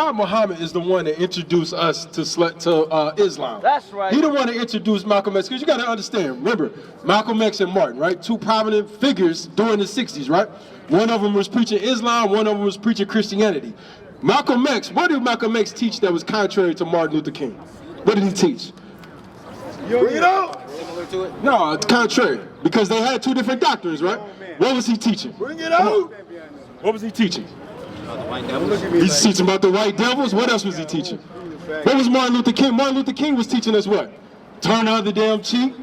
Farad Muhammad is the one that introduced us to Islam. That's right. He the one that introduced Malcolm X, because you got to understand, remember, Malcolm X and Martin, right? Two prominent figures during the 60s, right? One of them was preaching Islam, one of them was preaching Christianity. Malcolm X, what did Malcolm X teach that was contrary to Martin Luther King? What did he teach? Bring it out. No, it's contrary, because they had two different doctrines, right? What was he teaching? Bring it out. What was he teaching? He's teaching about the white devils. What else was he teaching? What was Martin Luther King? Martin Luther King was teaching us what? Turn the other damn cheek.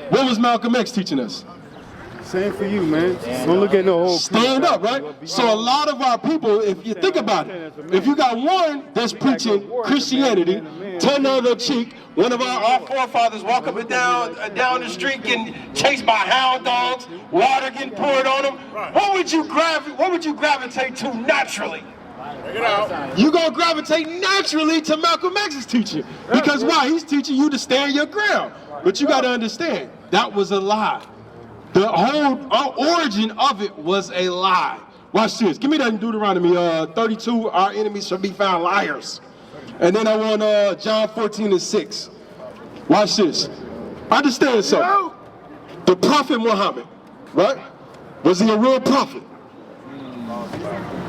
What was Malcolm X teaching us? Same for you, man. Don't look at no whole. Stand up, right? So a lot of our people, if you think about it, if you got one that's preaching Christianity, turn the other cheek, one of our forefathers walk up and down the street getting chased by hound dogs, water getting poured on them, what would you gravitate to naturally? You're going to gravitate naturally to Malcolm X's teaching. Because why? He's teaching you to stand your ground. But you got to understand, that was a lie. The whole origin of it was a lie. Watch this. Give me that in Deuteronomy 32. Our enemies shall be found liars. And then I want John 14:6. Watch this. Understand something. The Prophet Muhammad, right? Was he a real prophet?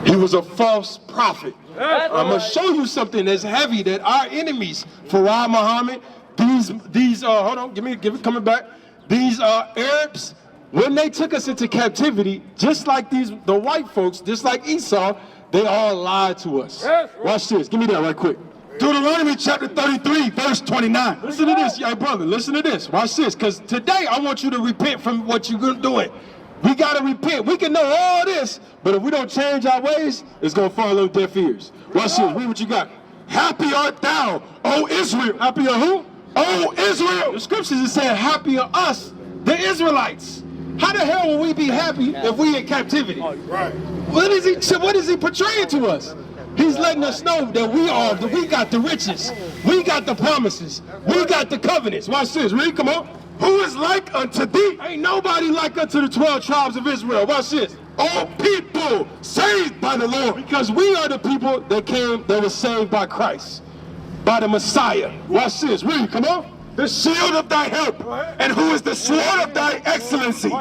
He was a false prophet. I'm going to show you something that's heavy that our enemies, Farad Muhammad, these hold on, give it coming back. These Arabs, when they took us into captivity, just like the white folks, just like Esau, they all lied to us. Watch this. Give me that right quick. Deuteronomy chapter 33, verse 29. Listen to this, young brother. Listen to this. Watch this. Because today I want you to repent from what you're doing. We got to repent. We can know all this, but if we don't change our ways, it's going to fall on deaf ears. Watch this. Read what you got. Happy art thou, O Israel. Happy are who? O Israel. The scriptures is saying happy are us, the Israelites. How the hell will we be happy if we in captivity? What is he portraying to us? He's letting us know that we got the riches, we got the promises, we got the covenants. Watch this, read, come on. Who is like unto thee? Ain't nobody like unto the 12 tribes of Israel. Watch this. All people saved by the Lord. Because we are the people that was saved by Christ, by the Messiah. Watch this, read, come on. The shield of thy help, and who is the sword of thy excellency,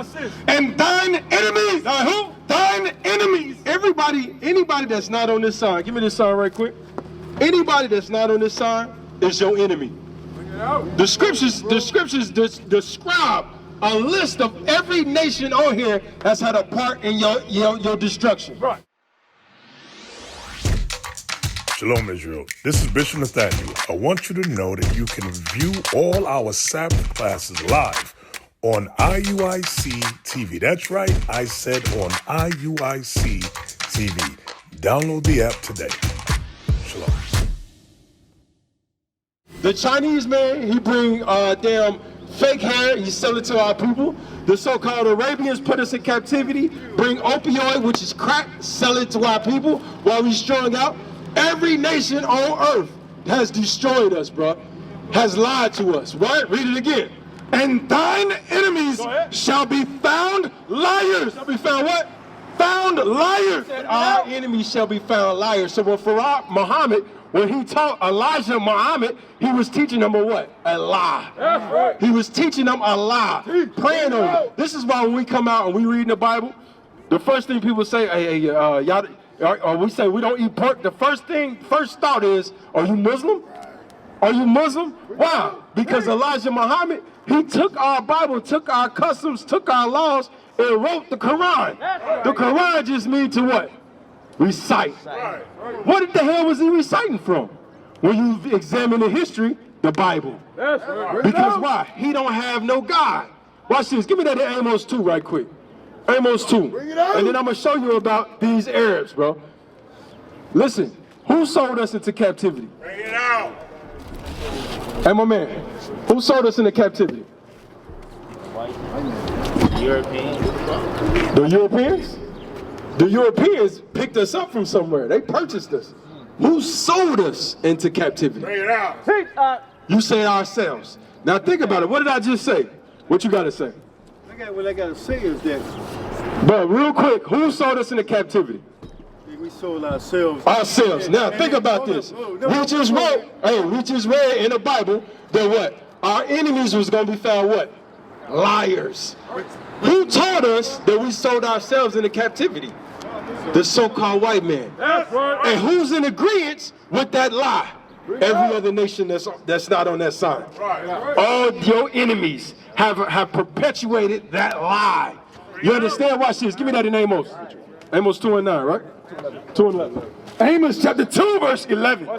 and thine enemies, who? Thine enemies. Anybody that's not on this side, give me this sign right quick. Anybody that's not on this side is your enemy. The scriptures describe a list of every nation on here that's had a part in your destruction. Right. Shalom, Israel. This is Bishop Nathaniel. I want you to know that you can view all our Sabbath classes live on IUIC TV. That's right, I said on IUIC TV. Download the app today. Shalom. The Chinese man, he bring damn fake hair, he sell it to our people. The so-called Arabians put us in captivity, bring opioid, which is crack, sell it to our people while we strung out. Every nation on earth has destroyed us, bro. Has lied to us, right? Read it again. And thine enemies shall be found liars. Shall be found what? Found liars. Our enemies shall be found liars. So when Farad Muhammad, when he taught Elijah Muhammad, he was teaching them a what? A lie. That's right. He was teaching them a lie. Praying on them. This is why when we come out and we read in the Bible, the first thing people say, y'all, or we say we don't eat pork, the first thought is, are you Muslim? Are you Muslim? Why? Because Elijah Muhammad, he took our Bible, took our customs, took our laws, and wrote the Quran. The Quran just means to what? Recite. What the hell was he reciting from? When you examine the history, the Bible. Because why? He don't have no God. Watch this. Give me that in Amos 2 right quick. Amos 2. And then I'm going to show you about these Arabs, bro. Listen, who sold us into captivity? Bring it out. Hey, my man, who sold us into captivity? Europeans. The Europeans? The Europeans picked us up from somewhere. They purchased us. Who sold us into captivity? Bring it out. You say ourselves. Now think about it. What did I just say? What you got to say? What I got to say is that. But real quick, who sold us into captivity? The We sold ourselves. Ourselves. Now think about this. We just read in the Bible that what? Our enemies was going to be found what? Liars. Who taught us that we sold ourselves into captivity? The so-called white man. And who's in agreement with that lie? Every other nation that's not on that side. All your enemies have perpetuated that lie. You understand? Watch this. Give me that in Amos. Amos 2:9, right? 2:11. Amos chapter 2, verse 11.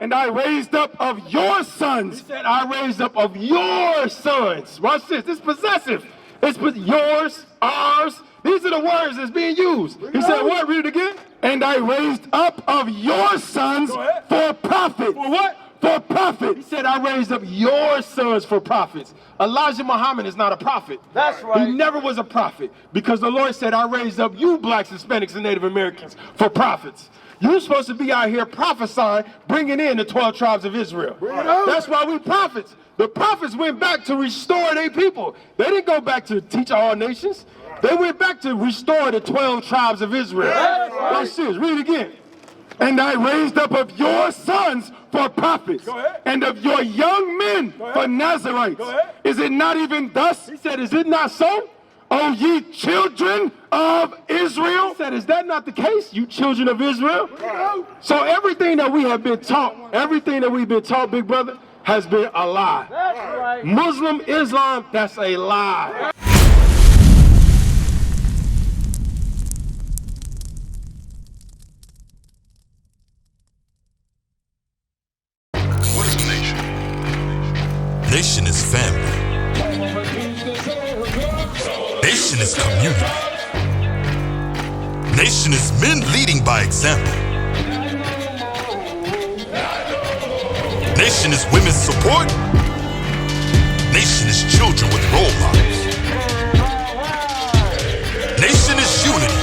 And I raised up of your sons. He said, I raised up of your sons. Watch this. It's possessive. It's yours, ours. These are the words that's being used. He said, what? Read it again. And I raised up of your sons for profit. For what? For profit. He said, I raised up your sons for prophets. Elijah Muhammad is not a prophet. That's right. He never was a prophet because the Lord said, I raised up you blacks, Hispanics, and Native Americans for prophets. You're supposed to be out here prophesying, bringing in the 12 tribes of Israel. That's why we prophets. The prophets went back to restore their people. They didn't go back to teach all nations. They went back to restore the 12 tribes of Israel. Watch this. Read it again. And I raised up of your sons for prophets, and of your young men for Nazarites. Is it not even thus? He said, is it not so? O ye children of Israel? He said, is that not the case, you children of Israel? So everything that we have been taught, everything that we've been taught, big brother, has been a lie. That's right. Muslim, Islam, that's a lie. What is a nation? Nation is family. Nation is community. Nation is men leading by example. Nation is women's support. Nation is children with role models. Nation is unity.